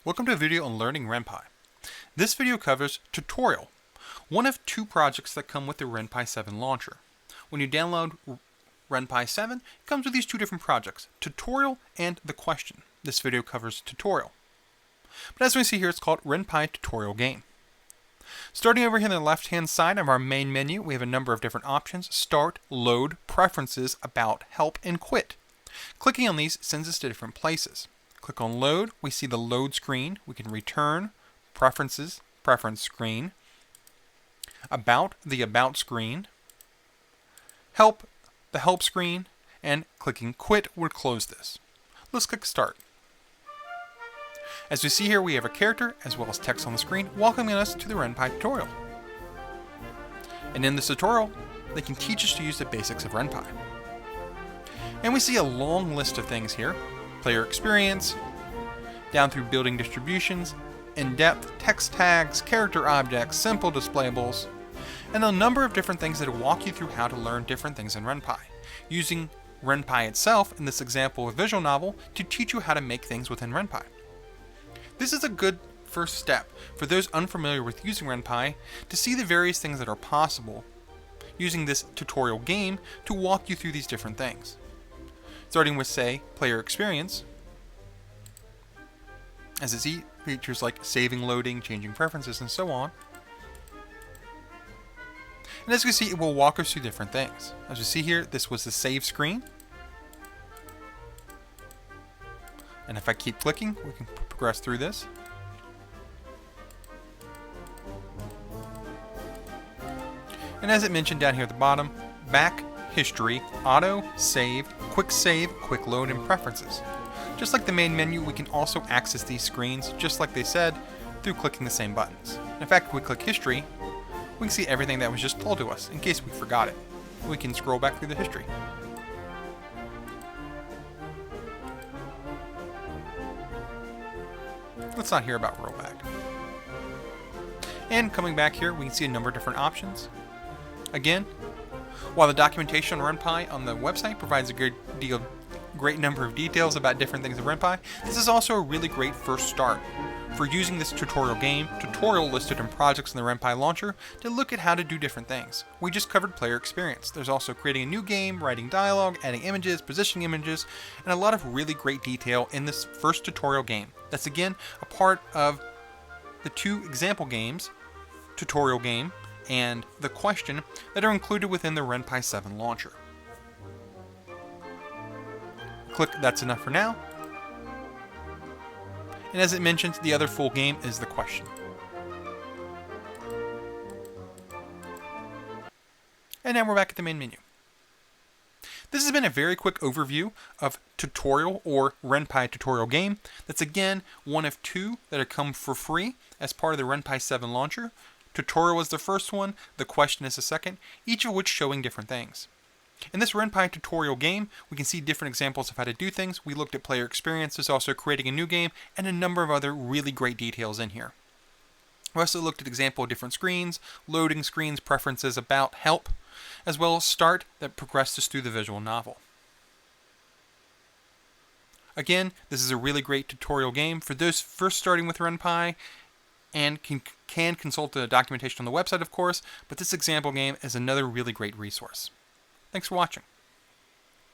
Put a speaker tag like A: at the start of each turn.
A: Welcome to a video on learning Ren'Py. This video covers Tutorial, one of two projects that come with the Ren'Py 7 launcher. When you download Ren'Py 7, it comes with these two different projects, Tutorial and the Question. This video covers Tutorial. But as we see here, it's called Ren'Py Tutorial Game. Starting over here on the left-hand side of our main menu, we have a number of different options: Start, Load, Preferences, About, Help, and Quit. Clicking on these sends us to different places. Click on Load, we see the load screen. We can return, Preferences, Preference screen, About, the About screen, Help, the Help screen, and clicking Quit would close this. Let's click Start. As we see here, we have a character as well as text on the screen welcoming us to the Ren'Py tutorial. And in this tutorial, they can teach us to use the basics of Ren'Py. And we see a long list of things here: player experience, down through building distributions, in-depth, text tags, character objects, simple displayables, and a number of different things that will walk you through how to learn different things in Ren'Py, using Ren'Py itself in this example of visual novel to teach you how to make things within Ren'Py. This is a good first step for those unfamiliar with using Ren'Py to see the various things that are possible using this tutorial game to walk you through these different things. Starting with, say, player experience, as it sees features like saving, loading, changing preferences, and so on. And as you can see, it will walk us through different things. As you see here, this was the save screen. And if I keep clicking, we can progress through this. And as it mentioned down here at the bottom, back, history, auto, save, quick load, and preferences. Just like the main menu, we can also access these screens, just like they said, through clicking the same buttons. In fact, if we click history, we can see everything that was just told to us, in case we forgot it. We can scroll back through the history. Let's not hear about rollback. And coming back here, we can see a number of different options. Again, while the documentation on Ren'Py on the website provides a great number of details about different things in Ren'Py, this is also a really great first start for using this tutorial game, tutorial listed in projects in the Ren'Py launcher, to look at how to do different things. We just covered player experience. There's also creating a new game, writing dialogue, adding images, positioning images, and a lot of really great detail in this first tutorial game. That's again a part of the two example games, Tutorial Game and The Question, that are included within the Ren'Py 7 launcher. Click That's Enough for now. And as it mentions, the other full game is The Question. And now we're back at the main menu. This has been a very quick overview of Tutorial or Ren'Py Tutorial Game. That's again one of two that have come for free as part of the Ren'Py 7 launcher. Tutorial is the first one, The Question is the second, each of which showing different things. In this Ren'Py tutorial game, we can see different examples of how to do things. We looked at player experience, there's also creating a new game, and a number of other really great details in here. We also looked at example of different screens, loading screens, preferences, about, help, as well as start that progressed us through the visual novel. Again, this is a really great tutorial game for those first starting with Ren'Py, and can consult the documentation on the website, of course, but this example game is another really great resource. Thanks for watching.